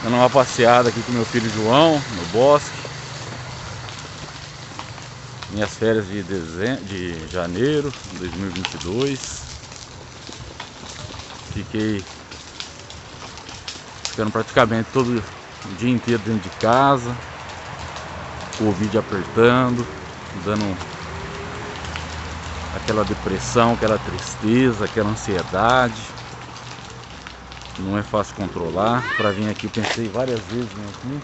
Dando uma passeada aqui com meu filho João, no bosque. Minhas férias de janeiro de 2022. Ficando praticamente todo o dia inteiro dentro de casa. Covid apertando, dando aquela depressão, aquela tristeza, aquela ansiedade. Não é fácil controlar. Para vir aqui eu pensei várias vezes aqui.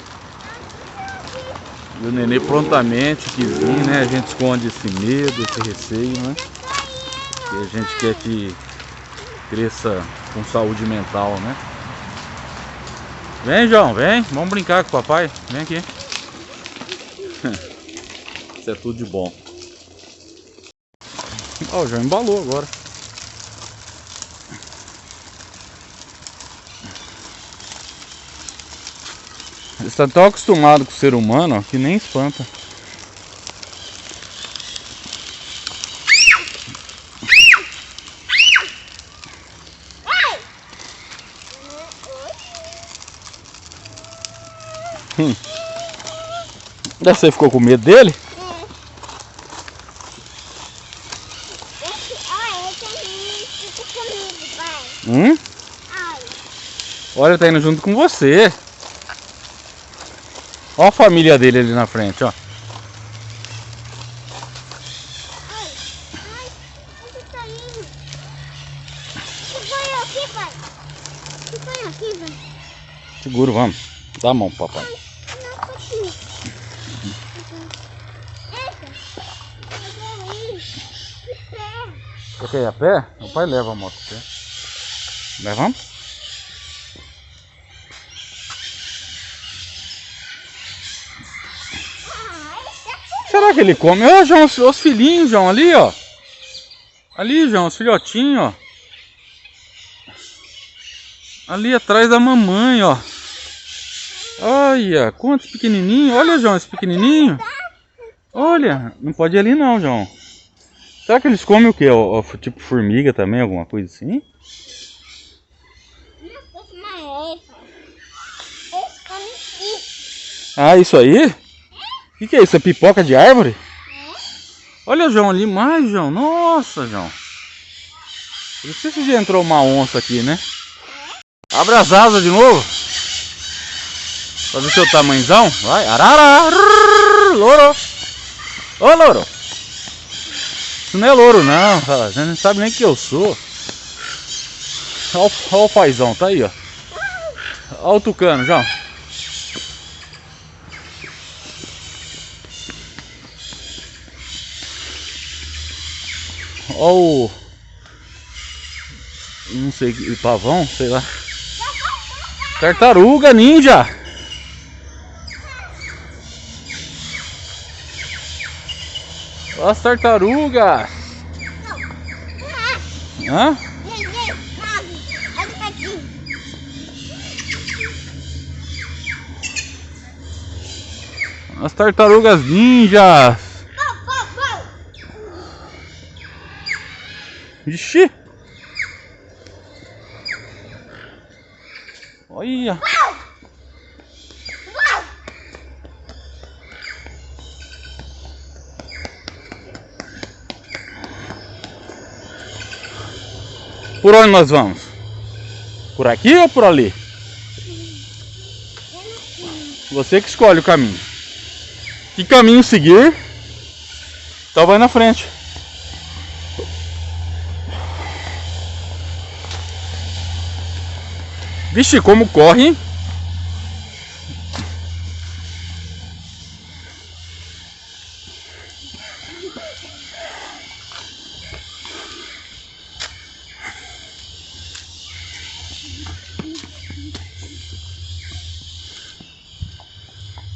E o nenê prontamente quis vir, né? A gente esconde esse medo, esse receio, né? E a gente quer que cresça com saúde mental, né? Vem, João, vem. Vamos brincar com o papai. Vem aqui. Isso é tudo de bom. Ó, o João embalou agora. Eles estão tão acostumados com o ser humano, ó, que nem espanta. Você ficou com medo dele? Olha, tá indo junto com você. Olha a família dele ali na frente, ó. Seguro, vamos. Dá a mão pro papai. Você quer ir a pé? O pai leva a moto a pé. Levamos? Será que ele come? Ó, João, os filhinhos, João, ali, ó. Ali, João, os filhotinhos, ó. Ali atrás da mamãe, ó. Olha, quantos pequenininhos. Olha, João, esse pequenininho. Olha, não pode ir ali não, João. Será que eles comem o quê? Tipo formiga também, alguma coisa assim? Ah, isso aí? O que é isso? É pipoca de árvore? Olha, João, ali mais, João. Nossa, João. Não sei se já entrou uma onça aqui, né? Abre as asas de novo. Pra ver seu tamanhozão. Vai. Arara. Louro. Ô, louro. Isso não é louro, não. Você não sabe nem que eu sou. Olha o paizão. Tá aí, ó. Olha o tucano, João. Olha o... não sei, pavão, sei lá. Tartaruga ninja. Olha as tartarugas. Hã? As tartarugas ninjas. Ixi. Olha. Por onde nós vamos? Por aqui ou por ali? Você que escolhe o caminho. Que caminho seguir? Então vai na frente. Vixe, como corre, hein?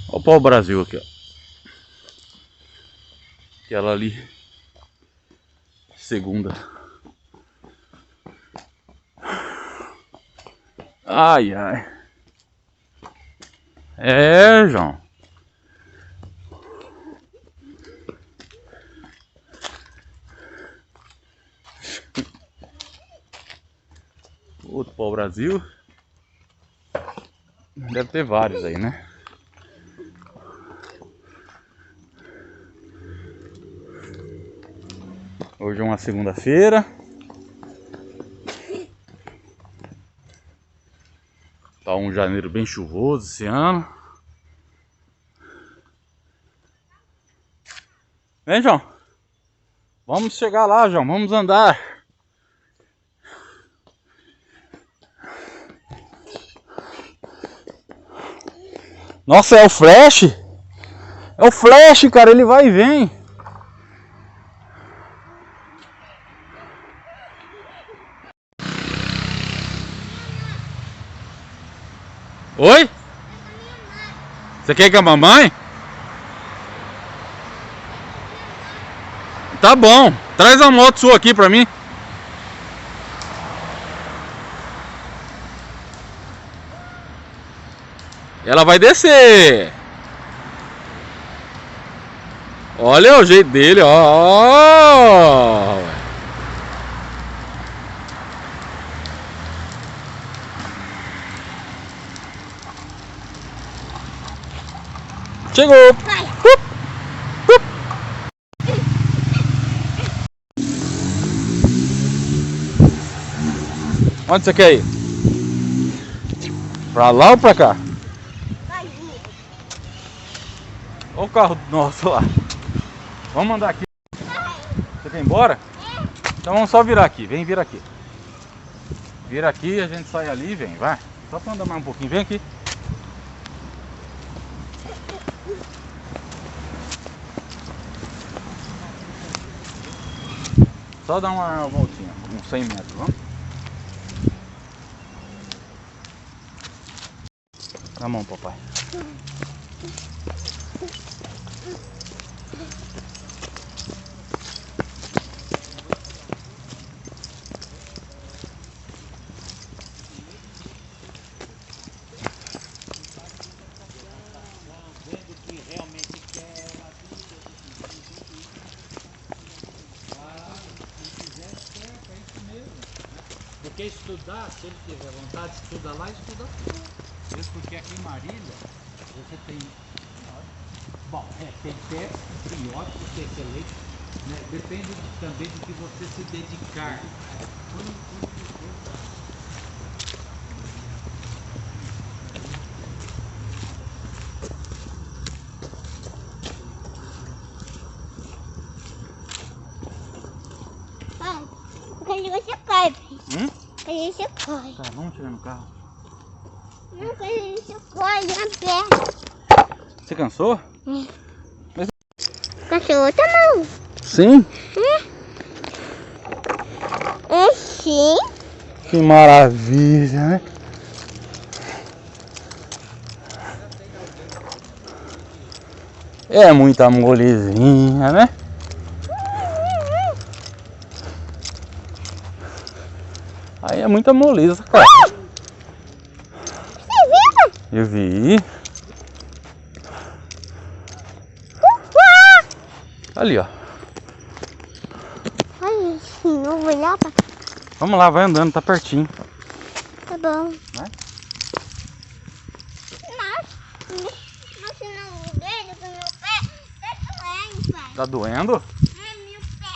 Olha o pau-brasil aqui, ó. Aquela ali. Segunda. Ai, ai. É, João. Outro pau-brasil. Deve ter vários aí, né? Hoje é uma segunda-feira. Tá um janeiro bem chuvoso esse ano. Vem, João. Vamos chegar lá, João. Vamos andar. Nossa, é o Flash? É o Flash, cara. Ele vai e vem. Oi? Você quer ir com a mamãe? Tá bom. Traz a moto sua aqui pra mim. Ela vai descer. Olha o jeito dele, ó. Chegou. Onde você quer ir? Pra lá ou pra cá? Olha o carro nosso lá. Vamos andar aqui. Você quer ir embora? Então vamos só virar aqui. Vem, vira aqui. Vira aqui, a gente sai ali e vem, vai. Só pra andar mais um pouquinho. Vem aqui. Só dar uma voltinha, uns 100 metros, vamos? Na mão, papai. Porque estudar, se ele tiver vontade de estudar lá, estuda aqui. Isso porque aqui em Marília, você tem... Bom, tem pé, periódico, tem excelente, né? Depende também do que você se dedicar. Quando você cai, quando você cai. Tá, vamos tirar no carro. Não, quando você cai na perna. Você cansou? Cachorro tá mal. Sim. É sim. Que maravilha, né? É muita molezinha, né? Aí é muita moleza, cara. Você viu? Eu vi. Ali, ó. Olha esse novo olhar pra... Vamos lá, vai andando, tá pertinho. Tá bom. Vai. Mas se não o dedo com meu pé, tá doendo, pai. Tá doendo? É meu pé.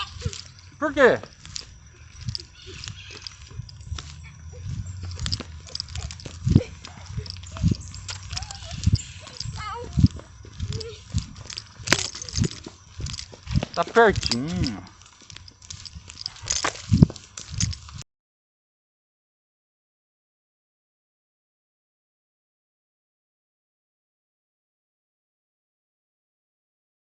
Por quê? Tá pertinho.